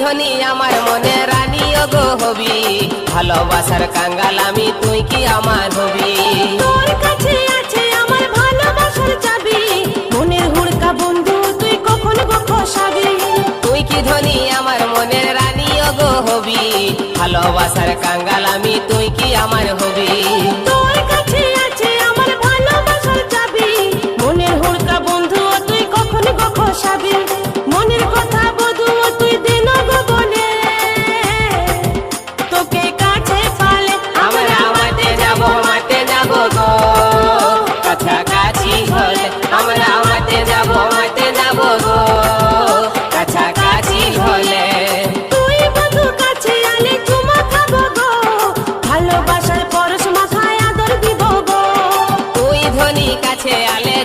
ধনী আমার মনে রানী গো হবি, ভালোবাসার কাঙ্গাল আমি তুই কি আমার হবি। তোর কাছে আছে আমার ভালোবাসার চাবি, মনের হুড়কা বন্ধু তুই কখন গো খসাবি। তুই কি ধনী আমার মনের রানী গো হবি, ভালোবাসার কাঙ্গাল আমি তুই কি আমার হবি। তোর কাছে আছে আমার ভালোবাসার চাবি, মনের হুড়কা বন্ধু তুই কখন গো খসাবি। মনের কথা বধু তুই দিন গো বলে, তোকে কাছে পালে আমরা মাঠে যাব গো, কাছাকাছি হলে আমরা মাঠে যাব গো, কাছাকাছি হলে। তুই বন্ধু কাছে আলে চুমা খাবো গো, ভালোবাসার পরশ মাথায় আদর দিব গো। তুই ধনী কাছে আলে